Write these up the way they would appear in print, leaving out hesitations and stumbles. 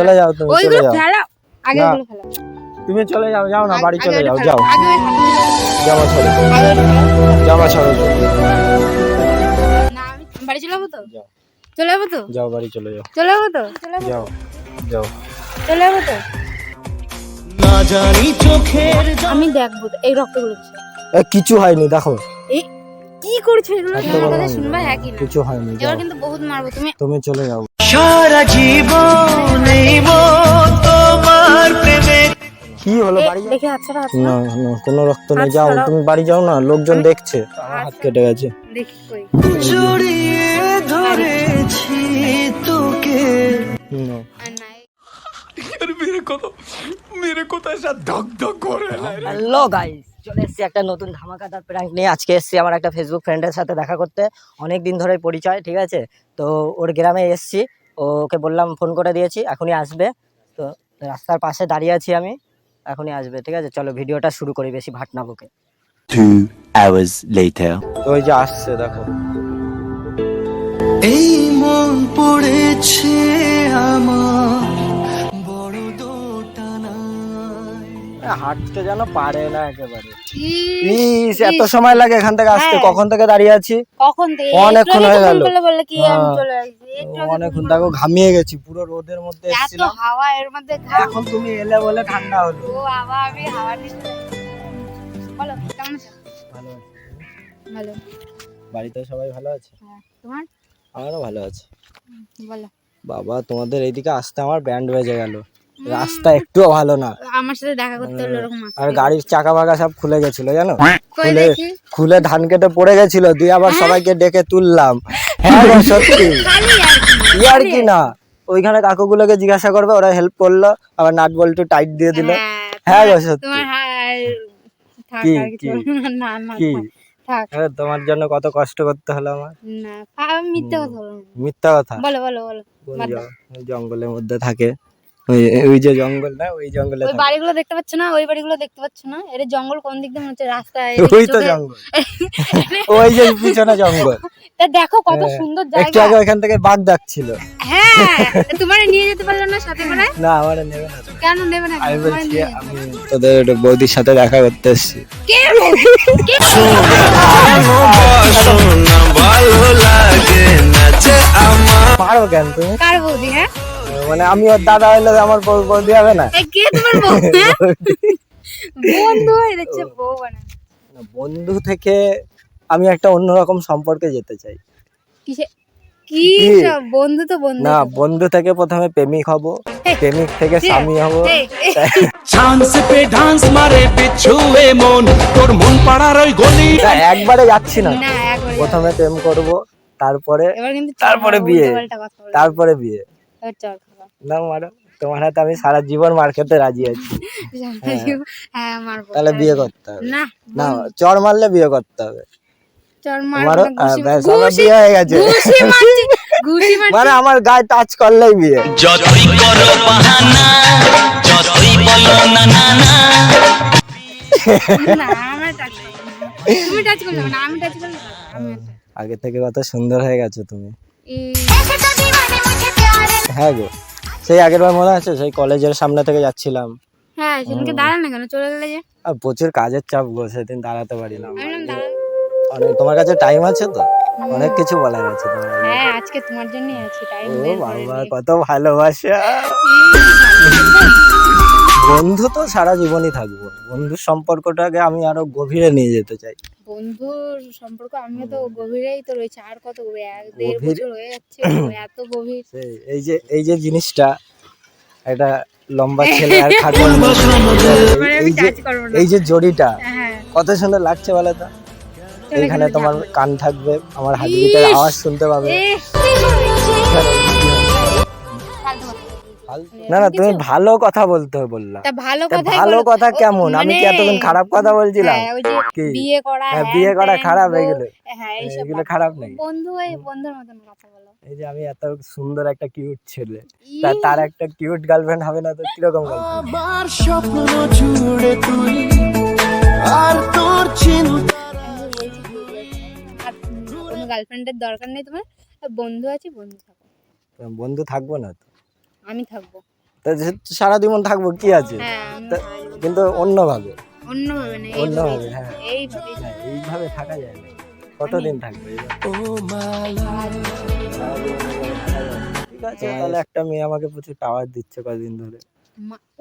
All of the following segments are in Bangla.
চলে যাও, তুমি চলে যাও। আগে না, ওগুলো ফেলো। তুমি চলে যাও, যাও না, বাড়ি চলে যাও, যাও। আগে জামা ছাড়ো, জামা ছাড়ো। না আমি বাড়ি চলে যাবো তো, যাও, চলে যাবো তো, যাও, বাড়ি চলে যাও, চলে যাবো তো, যাও, যাও। চলে যাবো তো। না জানি চোখের আমি দেখবো তো এই রক্তগুলো কিছু হয়নি, দেখো এই কি করছো এগুলো, থাকতে তোমার পারবো কথা না। শুনবা হ্যাঁ কি না? কিছু হয়নি, এবার যাও। কিন্তু বহুত মারবো তুমি। তুমি চলে যাও। সারা জীবন নেব তোমার প্রেমে। কি হলো, বাড়ি যাও। দেখে হাতটা না না, কোনো রক্ত নেই, হাত যাও, ছাড়াও। তুমি বাড়ি যাও না, লোকজন দেখছে। আমার হাত কেটে গেছে। দেখি কই জড়িয়ে ধরেছি তোকে। না। আর নাই হ্যালো গাইস, চলে এসেছি একটা নতুন ধামাকাদার প্র্যাঙ্ক নিয়ে। আজকে এসেছি আমার একটা ফেসবুক ফ্রেন্ডের সাথে দেখা করতে, অনেক দিন ধরে পরিচয়, ঠিক আছে? তো ওর গ্রামে এসেছি, ওকে বললাম, ফোন করে দিয়েছি, এখনই আসবে। তো রাস্তার পাশে দাঁড়িয়ে আছি আমি, এখনই আসবে, ঠিক আছে? চলো ভিডিওটা শুরু করি, বেশি ভাট না বকে। 2 hours later. তো ওই যে আসছে, দেখো। এই মন পড়েছে আমার বড় দোটানায়। হাঁটতে যেন পারে না একেবারে। ইস, এত সময় লাগে এখান থেকে আসতে? হ্যাঁ। কখন থেকে দাঁড়িয়ে আছি? কখন থেকে অনেকক্ষণ হয়ে গেল। বললে কি আমি হ্যাঁ। চলে আসছি একটু আগে অনেকক্ষণ তুমি দেখো, ঘামিয়ে গেছি, পুরো রোদের মধ্যে এত এসেছিলাম। হাওয়া এর মধ্যে ঘাম। এখন তুমি এলে বলে ঠান্ডা হলো। ও বাবা আমি হাওয়া নিতে বলো কেমন আছো? ভালো আছি। ভালো। বাড়িতে সবাই ভালো আছে? হ্যাঁ, তোমার আমারও ভালো আছে। বলো। বাবা, তোমাদের এইদিকে আসতে আমার ব্যান্ড বেজে গেল। রাস্তা একটুও ভালো না, আমার সাথে দেখা করতে হলো এরকম আসতে। আর গাড়ির চাকা বাগা সব খুলে গেছিল জানো। কই খুলে দেখি খুলে ধান কেটে পড়ে গেছিল, দিয়ে আবার সবাইকে ডেকে তুললাম। হ্যাঁ গো, সত্যি। খালি আর কি। ইয়ার কি না, ওইখানে কাকুগুলোকে জিজ্ঞাসা করবে, ওরা হেল্প করলো, আবার নাট বল্টু টাইট দিয়ে দিল। হ্যাঁ গো, সত্যি। তোমার থাক কি, আর কিছু কি? বলবো না, না না কি? থাক তোমার জন্য কত কষ্ট করতে হলো আমার। না আমি মিথ্যে কথা বলবো না। মিথ্যা কথা। বলো বলো বলো কোন বাদ দাও। জঙ্গলের মধ্যে থাকে, ওই যে জঙ্গল না, ওই জঙ্গলে ওই থাকে। বাড়িগুলো দেখতে পাচ্ছ না, ওই বাড়িগুলো দেখতে পাচ্ছ না, এর জঙ্গল কোন দিক দিয়ে মনে হচ্ছে রাস্তায় ওই তো জঙ্গল, ওই যে পিছনে জঙ্গল। তা দেখো কত হ্যাঁ, সুন্দর একটু জায়গা। আগে ওইখান থেকে বাঘ ডাকছিল। হ্যাঁ তোমার নিয়ে যেতে পারলো না সাথে করে? না, আমার নেবে না তো। কেন নেবে না? আমি তোমারে বলছি নিয়ে আমি তোদের একটা বৌদির সাথে দেখা করতে এসেছি। কে বলছে? কে পারো কেন তুমি? কার বৌদি? হ্যাঁ মানে আমি ওর দাদা হইলে আমার বৌদি হবে না? এ কে তোমার বৌদি? হ্যাঁ? বন্ধু হয়ে যাচ্ছে বউ বানানো। বন্ধু থেকে আমি একটা অন্যরকম সম্পর্কে যেতে চাই। কিসে কি কি? সব বন্ধু তো বন্ধু না, তো। বন্ধু থেকে প্রথমে প্রেমিক হব, প্রেমিক থেকে স্বামী হব। চান্স পে ডান্স মারে বিছুয়ে মন, তোর মন পাড়ার ওই গলি। না, একবারে যাচ্ছি না। না একবার প্রথমে প্রেম করব, তারপরে এবার কিন্তু তারপরে বিয়ে, উল্টোপাল্টা কথা বলবে। তারপরে বিয়ে। এবার চল খাবা। না মারো, তোমার হাতে আমি সারা জীবন মার খেতে রাজি আছি। হ্যাঁ মারবো। তাহলে বিয়ে করতে হবে। না না, চড় মারলে বিয়ে করতে হবে। চল মারো, মারবো না, ব্যাস, আমার বিয়ে হয়ে গেছে। ঘুষি মারছি ঘুষি মারছি। মানে আমার গায়ে টাচ করলেই বিয়ে। যতই করো বাহানা, যতই বলো না না না। না আমার টাচ তুমি টাচ করলে না, আমি টাচ করলে না, আমি আগে থেকে কত সুন্দর হয়ে গেছো তুমি। এই হ্যাঁ গো, সেই আগের বার মনে আছে, সেই কলেজের সামনে থেকে যাচ্ছিলাম, হ্যাঁ সেদিনকে দাঁড়ান না কেন, চলে গেলে যে? আর প্রচুর কাজের চাপ গো, সেদিন দাঁড়াতে পারিলাম। আমি বললাম দাঁড়ান। অনেক, তোমার কাছে টাইম আছে তো? অনেক কিছু বলার আছে তোমার। হ্যাঁ আজকে তোমার জন্যই আছি, টাইম ও বের করে বাবা, নিয়ে। কত ভালোবাসা। বন্ধু তো সারা জীবনই থাকবো, বন্ধুর সম্পর্কটাকে আমি আরো গভীরে নিয়ে যেতে চাই। বন্ধুর সম্পর্ক আমিও তো গভীরেই তো রয়েছে, আর কত গভীর, 1-1.5 গভীর? বছর হয়ে যাচ্ছে, এত গভীর। এই যে জিনিসটা, একটা লম্বা ছেলে আর খাটো মেয়ে, এবারে আমি এই যে টাচ করবো না। এই যে জড়িটা হ্যাঁ কত সুন্দর লাগছে বলো তো। চলে এইখানে গেলে তোমার যাবো। কান থাকবে, আমার হার্টবিটের ইস! আওয়াজ শুনতে পাবে। ফালতু কথা। না না, তুমি ভালো কথা বলতে বললা। তা ভালো তা কথাই ভালো বলো। কথা ও, কেমন? আমি কি এতক্ষণ খারাপ কথা বলছিলাম? হ্যাঁ, ওই যে কি? বিয়ে করা, হ্যাঁ, হ্যান বিয়ে করা ত্যান, খারাপ বউ, এগুলো? হ্যাঁ এইসব এগুলো বাদ খারাপ দাও। নাকি? বন্ধু হয়ে বন্ধুর মতন কথা বলো। এই যে আমি এত সুন্দর একটা কিউট ছেলে, ই, তার একটা কিউট গার্লফ্রেন্ড হবে না তো কিরকম গার্লফ্রেন্ড? আমার স্বপ্ন জুড়ে তুই আর তোর চিন্তা। আমি তো বলছি কি, আর কোনো গার্লফ্রেন্ডের দরকার নেই তোমার, বন্ধু আছে, বন্ধু থাকো। বন্ধু থাকবো না তো? আমি থাকবো। তা সারা জীবন থাকবো কি আছে, হ্যাঁ আমি তা- সারা জীবন- কিন্তু অন্যভাবে অন্যভাবে না, অন্যভাবে, এইভাবেই হ্যাঁ। এইভাবেই হ্যাঁ, এইভাবে থাকা যায় না। কতদিন থাকবে এইভাবে? ঠিক আছে, তাহলে একটা মেয়ে আমাকে প্রচুর টাওয়ার দিচ্ছে কদিন ধরে,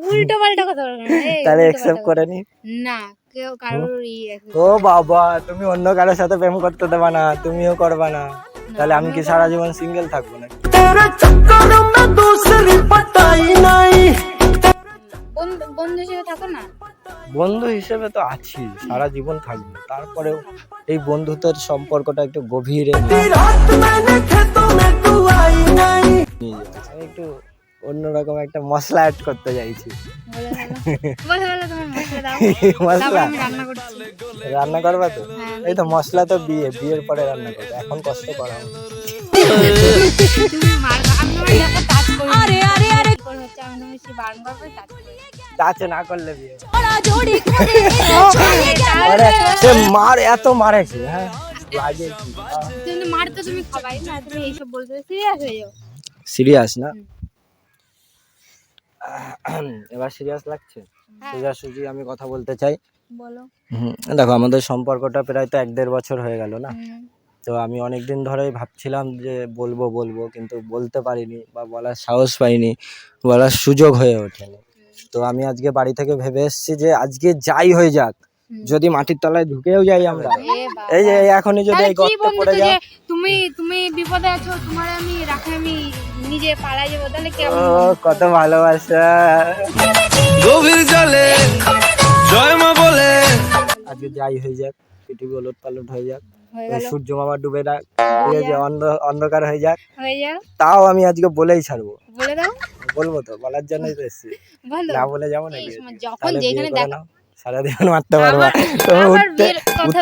উল্টো পাল্টা কথা বলবে না, এই তাহলে উল্টো অ্যাকসেপ্ট পাল্টা করে নি। কথা। না কেউ কারোর ও বাবা, তুমি অন্য কারোর সাথে প্রেম করতে দেবা না, তুমিও করবা না, তাহলে আমি কি সারা জীবন সিঙ্গেল থাকবো না? বন্ধু হিসেবে থাকো না। বন্ধু হিসেবে তো আছি, সারা জীবন থাকবো, তারপরেও এই বন্ধুত্বের সম্পর্কটা একটু গভীরে নিয়ে যেতে চাই। আমি একটু অন্যরকম একটা মশলা অ্যাড করতে চাইছি। বলে বলে তোমার মশলা দাও, মশলা তারপর আমি রান্না করছি। রান্না করবা তো? হ্যাঁ। এই তো মশলা তো বিয়ের পরে রান্না করবে, এখন কষ্ট করা হবে। তুমি মারবা, আমি তোমার দেখো টাচ করি। আরে আরে আরে হচ্ছে আমি তুমি সে বারণ করবে টাচ করি। টাচ না করলে বিয়ে হবে। তাহলে আরে সে এত মারেছে, হ্যাঁ লাগে কি? কিন্তু মার তো তুমি খাবাই না, তুমি এইসব বলতে সিরিয়াস হয়ে যাও। সিরিয়াস না? এবার সিরিয়াস লাগছে? হ্যাঁ। সোজাসুজি আমি কথা বলতে চাই। বলো। দেখো, আমাদের সম্পর্কটা প্রায় তো 1-1.5 বছর হয়ে গেল না? হুম। তো আমি অনেকদিন ধরেই ভাবছিলাম যে বলবো কিন্তু বলতে পারিনি, বা বলার সাহস পাইনি, বলার সুযোগ হয়ে ওঠেনি। তো আমি আজকে বাড়ি থেকে ভেবে এসেছি যে আজকে যাই হয়ে যাক, যদি মাটির তলায় ঢুকেও যাই আমরা, এ বাবা। এই যে এখনই যদি তাহলে এই কি গর্তে বন্ধু পড়ে তো যাও, যে তুমি বিপদে আছো, তোমার আমি রাখে আমি নিজে পালাই যাবো, তাহলে ও কেমন? কত ভালোবাসা। গভীর জলে জয় মা বলে আজকে যাই হয়ে যাক, পৃথিবী ওলট পালট হয়ে যাক, হয়ে ওই গেল, সূর্য মামা ডুবে যাক, ঠিক আছে, অন্ধকার হয়ে যাক, হয়ে যাও, তাও আমি আজকে বলেই ছাড়বো। বলে দাও। বলবো তো, বলার জন্যই তো এসেছি, বলো। না বলে যাবো এই নাকি? সময় যখন তাহলে বিয়ে যেখানে করে দেখ নাও, সারাদিন মারতে পারবা, তুমি আবার উঠতে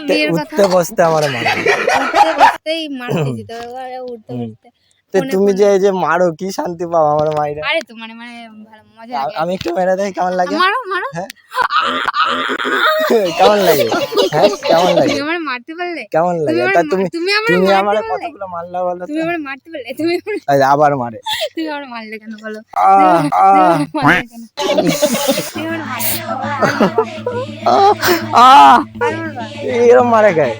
বিয়ের কথা উঠতে বসতে আমার মারো। উঠতে বসতেই মারতেছি তো, এবারে উঠতে বসতে তো তুমি যে এই যে মারো, কি শান্তি পাও আমার মাইরে? আরে তো মানে ভালো মজা লাগে। আমি একটু মেরে দেই, কেমন লাগে? মারো মারো, হ্যাঁ কেমন লাগে? হ্যাঁ কেমন লাগে? তুমি আমার মারতে পারলে, কেমন লাগে? তা তুমি তুমি আমার তুমি মারতে আমার পারলে? কতগুলো মারলা বলো তো? তুমি আমার মারতে পারলে, তুমি আবার মারে। তুমি আমার মারলে কেন বলো? আহ, আহ, মারলে কেন? তুমি আমার মারলে কেন? আহ, আর মারবা? এরম মারে গায়ে।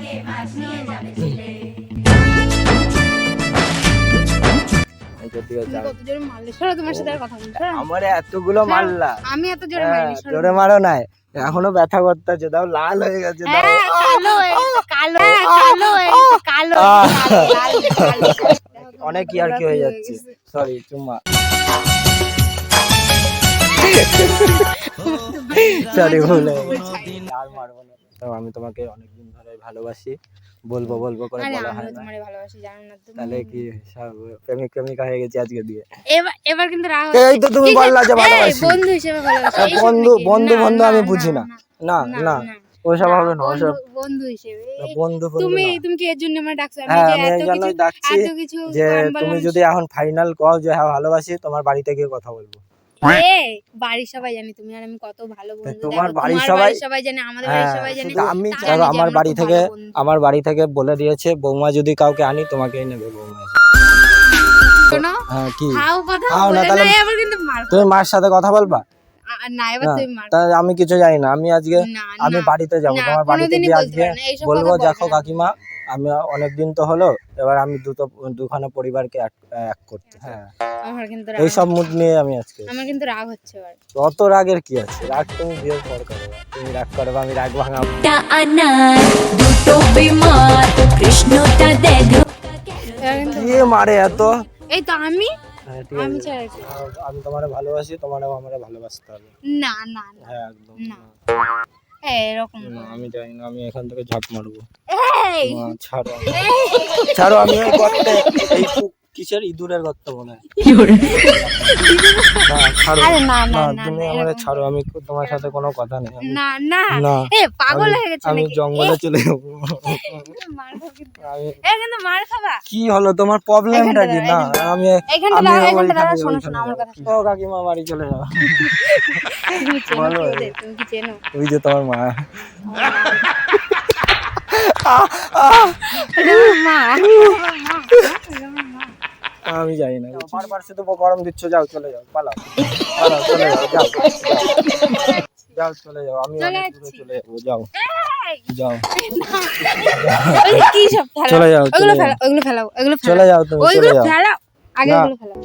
আচ্ছা, ঠিক আছে। তুমি কত জোরে মারলে, সরো, তোমার সাথে আর কথা বলবো, সরো। আমারে এতগুলো মারলা, আমি এত জোরে হ্যাঁ, মারিনি, সরো। জোরে মারো নাই, এখনো ব্যথা করতেছে, দাও লাল হয়ে গেছে, দাও। হ্যাঁ, কালো হয়ে গেছে, কালো, হ্যাঁ, কালো হয়ে গেছে, কালো, আহ। লাল, কালো। অনেক ইয়ার কি হয়ে যাচ্ছে, সরি চুম্মা, সরি ভুল হয়ে গেছে। আর মারবো না। তো আমি তোমাকে অনেকদিন ধরে ভালোবাসি, বলবো করে আরে বলা আমিও হয় না, তোমারে ভালোবাসি, জানো না তুমি? তাহলে কি সব প্রেমিকা হয়ে গেছে আজকে দিয়ে? এবার কিন্তু রাগ এই তো তুমি ঠিক বললা যে আছে, ভালোবাসি। এই বন্ধু হিসেবে ভালোবাসি, এইসব বন্ধু নাকি? বন্ধু না, আমি না, বুঝি না, না, না না ওসব হবে না, ওসব বন্ধু হিসেবে বন্ধু তুমি না। তুমি কি এর জন্য আমার ডাকছো? আমি হ্যাঁ, যে আমি এত এই জন্যই কিছু ডাকছি এত কিছু যে গান তুমি বললাম, যদি এখন ফাইনাল কও যে হ্যাঁ ভালোবাসি, তোমার বাড়িতে গিয়ে কথা বলবো। এই বাড়ির সবাই জানে তুমি আর আমি কত ভালো বন্ধু, তোমার দেখো, বাড়ির তোমার সবাই- সবাই জানে, আমাদের বাড়ির হ্যাঁ, সবাই জানে, শুধু আমি তারা দেখো, জানে যে আমার আমরা বাড়ি খুব থেকে ভালো বন্ধু। আমার বাড়ি থেকে বলে দিয়েছে, বৌমা যদি কাউকে আনি তোমাকেই নেবে বৌমা এসে। শোনো, হ্যাঁ কি খাও কথা খাও না, বলে তাহলে না, এবার কিন্তু মার তুমি মার সাথে কথা বলবা না, এবার না? তুমি মার তা আমি কিছু জানি না, আমি আজকে না, আমি না, বাড়িতে যাবো, না, তোমার বাড়িতে কোনোদিনই গিয়ে বলতে আজকে পারবে না, এইসব বলবো, কথা বলবে দেখো না। কাকিমা, আমি অনেকদিন তো হলো, এবার আমি দুখানা পরিবারকে এক করতে, হ্যাঁ আমার কিন্তু এই রাগ, সব মুড নিয়ে আমি আজকে। আমার কিন্তু রাগ হচ্ছে এবার। অত রাগের কি আছে? রাগ তুমি বিয়ের পর করবা, তুমি রাগ করবা, আমি রাগ ভাঙাবো। আনার দুটো বিমার কৃষ্ণটা দেখো এবার কিন্তু কে মারে এত? এই তো আমি হ্যাঁ, ঠিক আমি আছে, ছাড়া কি? আমি তোমারে ভালোবাসি, তোমারও আমারে ভালোবাসতে হবে। না না না, হ্যাঁ একদম না। এরকম না, আমি জানি না, আমি এখান থেকে ঝাঁপ মারবো। এই না, ছাড়ো আমি ওই গর্তে, এই কিসের ইঁদুরের গর্ত মনে হয়। না, ছাড়ো আরে না না না, না, তুমি না, আমারে এরকম ছাড়ো, আমি তোমার সাথে কোনো কথা নেই, না না, না এ পাগল হয়ে গেছে আমি নাকি? জঙ্গলে চলে যাবো। মার খাবো কিন্তু। আমি কিন্তু মার খাবা। কি হলো তোমার প্রবলেমটা কি? না আমি এইখানটা আমি দাঁড়া, এইখানটা দাঁড়া, ওইখানে শোনো ওইখানে শোনো আমার কথা যাবো। ও কাকিমা বাড়ি চলে যাও। তুমি চেনো বলো, কি ওদের? তুমি কি চেনো? ওই যে তোমার মা। এটা আমার মা, এটা আমার মা, এটা আমার মা। আমি জানি না, বারবার শুধু গরম দিচ্ছ, যাও চলে যাও, পালাও পালাও, চলে যাও, যাও যাও চলে যাও, আমি চলে অনেক দূরে যাচ্ছি। চলে যাবো, যাও এই, যাও ওই কি সব ফেলাও? চলে যাও, ওগুলো চলে যাও। ফেলাও, ওগুলো ফেলাও, ওগুলো চলে ফেলাও। যাও, তুমি ওইগুলো চলে যাও, ফেলাও, আগে না। ওগুলো ফেলাও।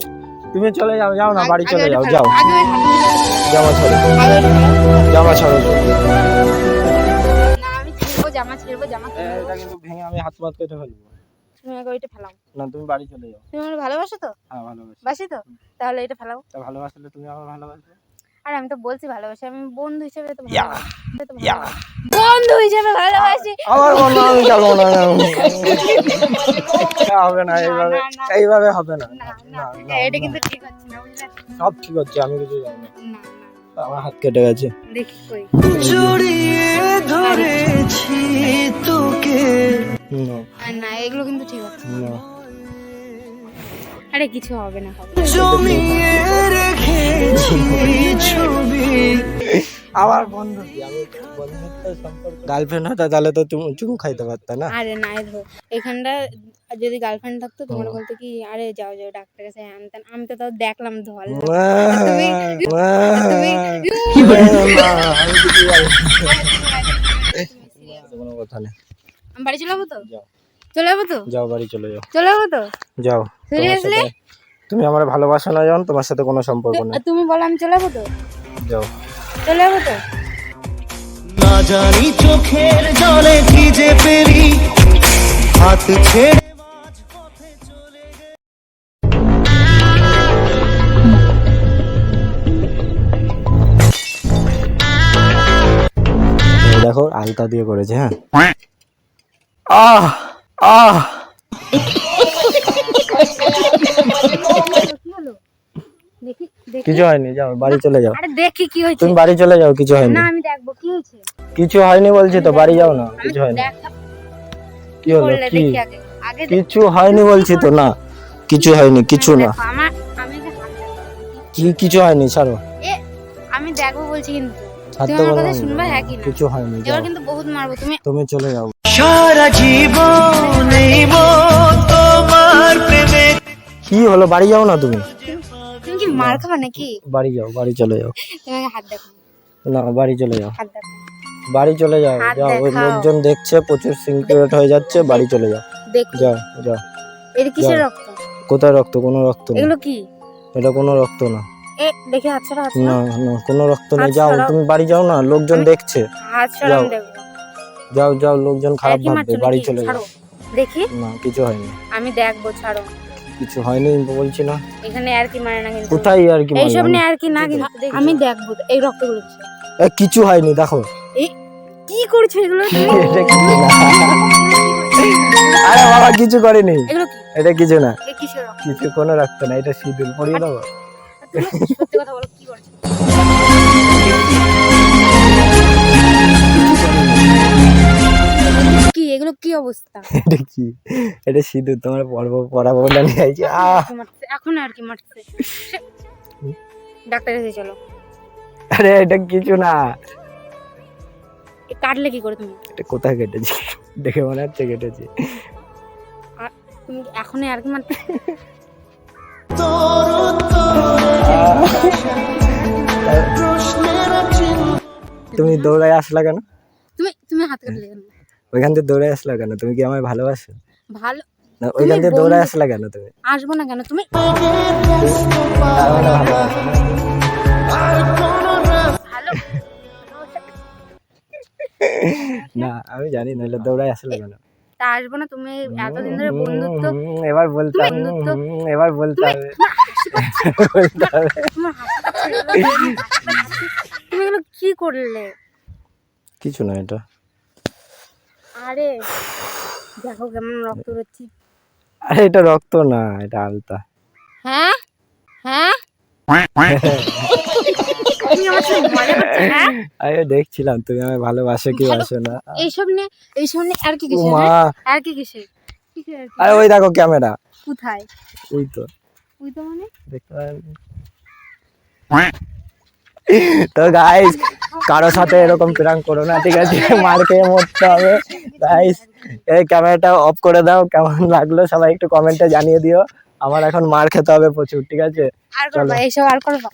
তুমি চলে যাও, যাও না, বাড়ি আগে চলে ওটা যাও, ফেলাও, যাও, আগে ওই হাত- জামা ছাড়ো, আগে ওটা ফেলাও। জামা ছাড়ো, না, আমি ছিড়বো, জামা ছিড়বো, জামা ছিড়বো। এটা কিন্তু ভেঙে আমি হাত মাত কেটে ফেলবো। তুমি আগে ওইটা ফেলাও। না, তুমি বাড়ি চলে যাও। তুমি আমার ভালোবাসো তো? হ্যাঁ, ভালোবাসি। বাসি তো? তাহলে এটা ফেলাও। তা ভালোবাসলে তুমি আমার ভালোবাসবে। আর আমি তো বলছি ভালোবাসি, আমি বন্ধু হিসেবে তো ইয়া, ভালোবাসি। ইয়া। বন্ধু হিসেবে ভালোবাসি। আমার বন্ধু, আমি যাবো না, হবে না, এইভাবে না, না। এইভাবে হবে না, না, না, না, না, এটা না। কিন্তু ঠিক হচ্ছে না, বুঝলে? সব ঠিক হচ্ছে, আমি কিছু জানি না, না, আমার হাত কেটে গেছে। না, দেখি কই। না, আর না, এগুলো কিন্তু ঠিক হচ্ছে না। না। আরে কিছু হবে না, হবে না। আমার বন্ধু কি, আমি বন্ধুত্ব সম্পর্ক গার্লফ্রেন্ড হতো তাহলে তো তুমি চুমু খাইতে পারতা না। আরে না, এই ধরো এখানটা যদি গার্লফ্রেন্ড থাকতো তোমার বলতো কি, আরে যাও যাও ডাক্তার কাছে হ্যান ত্যান। আমি তো তাও দেখলাম, ধরলাম। তুমি- আমি কিছু জানি না, কোনো কথা নেই, আমি বাড়ি চলে যাবো তো? যাও। চলে যাবো তো? যাও, বাড়ি চলে যাও, চলে যাবো তো? যাও। তোমার Seriously? সাথে তুমি আমার ভালোবাসা না, জান তোমার সাথে কোনো সম্পর্ক নেই, তুমি বলো আমি চলে যাবো তো? যাও। চলে যাবো তো? না জানি চোখের জলে ভিজে পেরি হাত ছেড়ে এই দেখো আলতা দিয়ে করেছে, হ্যাঁ। আহ আহ কি হলো? দেখি দেখি। কিছু হয়নি, যাও বাড়ি চলে যাও, আরে দেখি কি হয়েছে। তুমি বাড়ি চলে যাও, কিছু হয়নি, না আমি দেখবো কি হয়েছে। কিছু হয়নি বলছি তো, বাড়ি যাও না, কিছু হয়নি। কি হলো, বললে কি দেখি আগে। আগে কিছু হয়নি বলছি তো, না কিছু হয়নি, কিছু না, দেখো, আমি যে হাত দেখো। কি কিছু হয়নি, ছাড়ো, এ আমি দেখবো বলছি কিন্তু। ছাড়তে তুমি আমার বলো কথা না। শুনবা, হ্যাঁ কি না? কিছু হয়নি, যাও, এবার কিন্তু বহুত মারবো তুমি। তুমি চলে যাও। সারা জীবন এই মন তোমার প্রেমে কি হলো, বাড়ি যাও না তুমি, তুমি কি মার খাবা নাকি? বাড়ি যাও, বাড়ি চলে যাও, তুমি আগে হাত দেখো, না বাড়ি চলে যাও, হাত দেখো। বাড়ি চলে যাও, হাত যাও, ওই দেখাও। লোকজন দেখছে, প্রচুর সিনক্রিয়েট হয়ে যাচ্ছে, বাড়ি চলে যাও, দেখো যাও যাও। এটা কিসের যাও। রক্ত? কোথায় রক্ত, কোনো রক্ত নেই, এগুলো কি? এটা কোনো রক্ত না, এ দেখি হাত ছাড়া, হাত না ছাড়া। না কোনো রক্ত নেই, হাত যাও, সরাও। তুমি বাড়ি যাও না, লোকজন দেখছে, হাত ছাড়া যাও। আমি দেখবো। যাও যাও, লোকজন খারাপ একই ভাববে, মারছো বাড়ি নাকি? চলে যাও, ছাড়ো। দেখি না কিছু হয়নি, আমি দেখবো, ছাড়ো। কিছু হয়নি বলছি না, এখানে আর কি মারে না কিন্তু। কোথায় আর কি এইসব মারলাম? নিয়ে আর কি না কিন্তু। আমি দেখবো এই রক্তগুলো কিসের। এ, কিছু হয়নি, দেখো এই কি করছো এগুলো তুমি? এটা কিছু না, আরে বাবা কিছু করেনি, এগুলো কি? এটা কিছু না, এ কিসের রক্ত? কিছু কোনো রক্ত না, এটা সিঁদুর পরিয়ে দেবো, তুমি সত্যি কথা বলো, কি করছো? কি এগুলো কি অবস্থা? এটা কি, এটা সিঁদুর, তোমার পর্ব পরাবো বলে নিয়ে আইছি, মারছে, এখন আর কি মারছে। ডাক্তার কাছে চলো। আরে এটা কিছু না, এ কাটলে কি করে তুমি? এটা কোথায় কেটেছি, দেখে মনে হচ্ছে কেটেছি, তুমি এখনই আর কি মারতে? তুমি দৌড়ায় আসলা কেন, তুমি হাত কাটলে কেন? ওইখান থেকে দৌড়ে আসলা কেন, তুমি কি আমায় ভালোবাসো, ভালো না ওইখান থেকে দৌড়ে আসলা কেন তুমি, আসবো না কেন তুমি? তার মানে ভালোবাসো না? ভালো না আমি জানি, নইলে দৌড়ায় আসলে কেন, তা আসবো না। তুমি এতদিন ধরে বন্ধুত্ব, এবার বলতে হবে, এবার বলতে হবে, বলতে হবে। তোমার তুমি এগুলো কি করলে? কিছু না এটা, আরে দেখো কেমন রক্ত বেরোচ্ছে। আরে এটা রক্ত না, এটা আলতা, হ্যাঁ হ্যাঁ তুমি আমার সাথে মজা করছো? হ্যাঁ আরে দেখছিলাম তুমি আমায় ভালোবাসো কি বাসো না, এইসব নিয়ে আর কি ও কিসের? মা, হ্যাঁ? আর কি কিসের? কিসের আর কি? আরে ওই দেখো ক্যামেরা, কোথায়? ওই তো ওই তো মানে দেখতে পারেন। তো গাইস কারো সাথে এরকম প্র্যাঙ্ক করো না, ঠিক আছে, মার খেয়ে মরতে হবে। গাইস এই ক্যামেরাটা অফ করে দাও, কেমন লাগলো সবাই একটু কমেন্টে জানিয়ে দিও, আমার এখন মার খেতে হবে প্রচুর, ঠিক আছে? আর করবা এইসব আর করবা